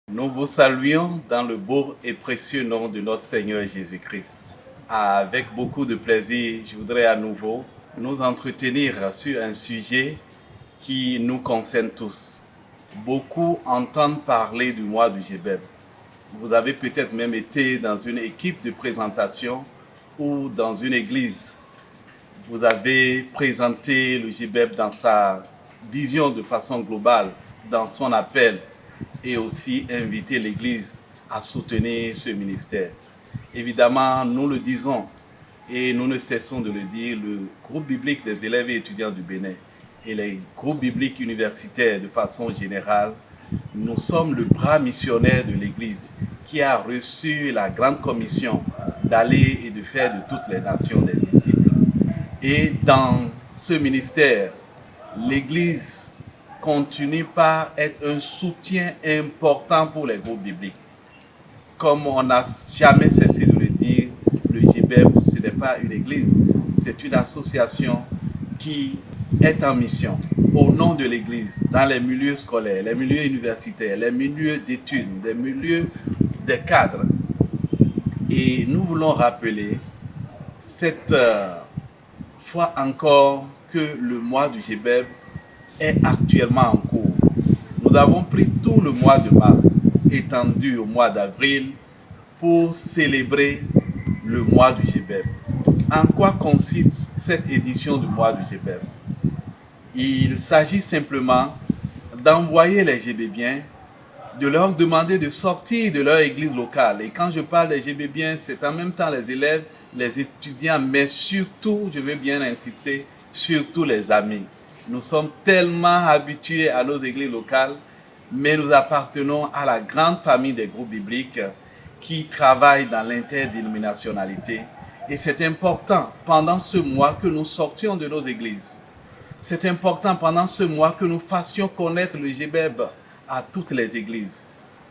Nous vous saluons dans le beau et précieux nom de notre Seigneur Jésus-Christ. Avec beaucoup de plaisir, je voudrais à nouveau nous entretenir sur un sujet qui nous concerne tous. Beaucoup entendent parler du mois du Gébeb. Vous avez peut-être même été dans une équipe de présentation ou dans une église. Vous avez présenté le Gébeb dans sa vision de façon globale, dans son appel, et aussi inviter l'Église à soutenir ce ministère. Évidemment, nous le disons et nous ne cessons de le dire, le groupe biblique des élèves et étudiants du Bénin et les groupes bibliques universitaires de façon générale, nous sommes le bras missionnaire de l'Église qui a reçu la grande commission d'aller et de faire de toutes les nations des disciples. Et dans ce ministère, l'Église continue par être un soutien important pour les groupes bibliques. Comme on n'a jamais cessé de le dire, le Gébeb, ce n'est pas une église, c'est une association qui est en mission au nom de l'église, dans les milieux scolaires, les milieux universitaires, les milieux d'études, les milieux des cadres. Et nous voulons rappeler cette fois encore que le mois du Gébeb est actuellement en cours. Nous avons pris tout le mois de mars, étendu au mois d'avril, pour célébrer le mois du Gébeb. En quoi consiste cette édition du mois du Gébeb? Il s'agit simplement d'envoyer les Gébébiens, de leur demander de sortir de leur église locale. Et quand je parle des Gébébiens, c'est en même temps les élèves, les étudiants, mais surtout, je veux bien insister, surtout les amis. Nous sommes tellement habitués à nos églises locales, mais nous appartenons à la grande famille des groupes bibliques qui travaillent dans l'interdénominationnalité. Et c'est important pendant ce mois que nous sortions de nos églises. C'est important pendant ce mois que nous fassions connaître le Gébeb à toutes les églises.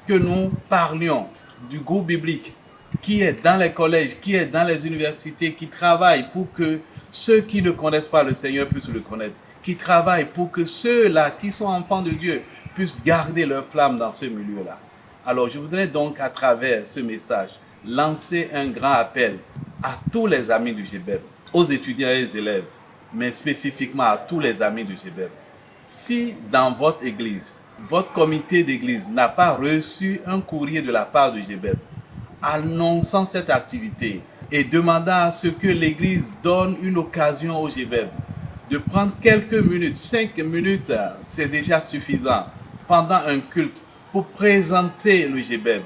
Que nous parlions du groupe biblique qui est dans les collèges, qui est dans les universités, qui travaille pour que ceux qui ne connaissent pas le Seigneur puissent le connaître, qui travaillent pour que ceux-là qui sont enfants de Dieu puissent garder leur flamme dans ce milieu-là. Alors je voudrais donc à travers ce message lancer un grand appel à tous les amis du Gébeb, aux étudiants et aux élèves, mais spécifiquement à tous les amis du Gébeb. Si dans votre église, votre comité d'église n'a pas reçu un courrier de la part du Gébeb annonçant cette activité et demandant à ce que l'église donne une occasion au Gébeb de prendre quelques minutes, 5 minutes, c'est déjà suffisant, pendant un culte, pour présenter le Gébeb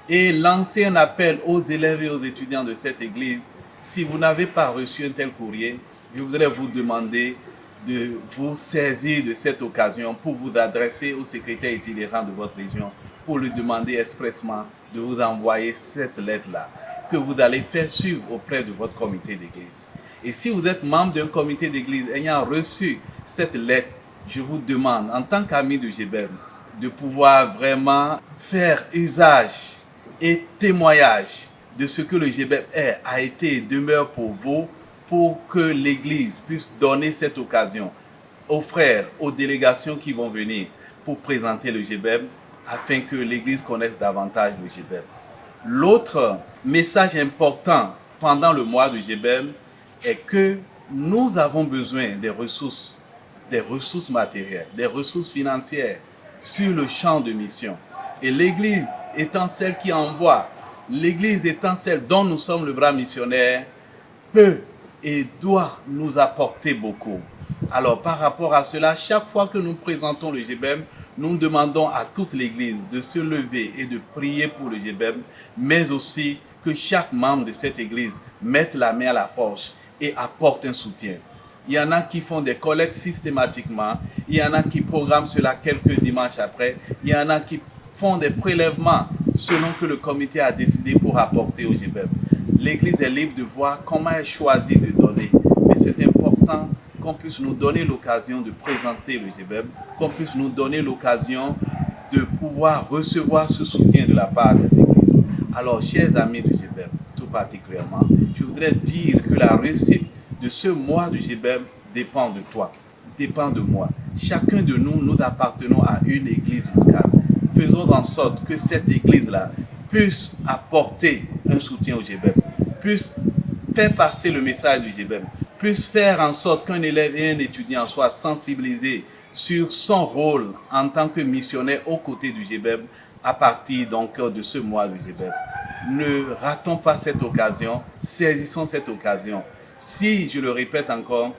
et lancer un appel aux élèves et aux étudiants de cette église. Si vous n'avez pas reçu un tel courrier, je voudrais vous demander de vous saisir de cette occasion pour vous adresser au secrétaire itinérant de votre région, pour lui demander expressément de vous envoyer cette lettre-là, que vous allez faire suivre auprès de votre comité d'église. Et si vous êtes membre d'un comité d'église ayant reçu cette lettre, je vous demande, en tant qu'ami du Gébeb, de pouvoir vraiment faire usage et témoignage de ce que le Gébeb a été et demeure pour vous, pour que l'Église puisse donner cette occasion aux frères, aux délégations qui vont venir pour présenter le Gébeb, afin que l'Église connaisse davantage le Gébeb. L'autre message important pendant le mois du Gébeb est que nous avons besoin des ressources matérielles, des ressources financières sur le champ de mission. Et l'Église étant celle qui envoie, l'Église étant celle dont nous sommes le bras missionnaire, peut et doit nous apporter beaucoup. Alors par rapport à cela, chaque fois que nous présentons le Gébeb, nous demandons à toute l'Église de se lever et de prier pour le Gébeb, mais aussi que chaque membre de cette Église mette la main à la poche et apporte un soutien. Il y en a qui font des collectes systématiquement, il y en a qui programment cela quelques dimanches après, il y en a qui font des prélèvements selon que le comité a décidé pour apporter au Gébeb. L'Église est libre de voir comment elle choisit de donner, mais c'est important qu'on puisse nous donner l'occasion de présenter le Gébeb, qu'on puisse nous donner l'occasion de pouvoir recevoir ce soutien de la part des églises. Alors, chers amis du Gébeb, tout particulièrement, je voudrais dire que la réussite de ce mois du GBEM dépend de toi, dépend de moi. Chacun de nous, nous appartenons à une église locale. Faisons en sorte que cette église-là puisse apporter un soutien au GBEM, puisse faire passer le message du GBEM, puisse faire en sorte qu'un élève et un étudiant soient sensibilisés sur son rôle en tant que missionnaire aux côtés du GBEM à partir donc de ce mois du GBEM. Ne ratons pas cette occasion, saisissons cette occasion. Si, je le répète encore,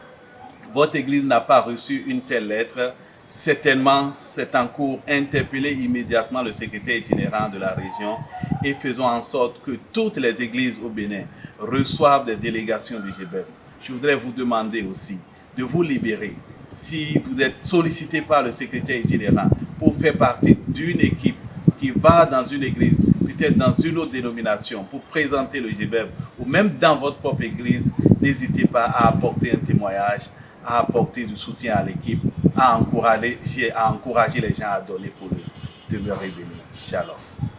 votre église n'a pas reçu une telle lettre, certainement c'est en cours. Interpellez immédiatement le secrétaire itinérant de la région et faisons en sorte que toutes les églises au Bénin reçoivent des délégations du GBEM. Je voudrais vous demander aussi de vous libérer. Si vous êtes sollicité par le secrétaire itinérant pour faire partie d'une équipe qui va dans une église, peut-être dans une autre dénomination, pour présenter le GBEM, ou même dans votre propre église, n'hésitez pas à apporter un témoignage, à apporter du soutien à l'équipe, à encourager les gens à donner pour le demeurer béni. Shalom.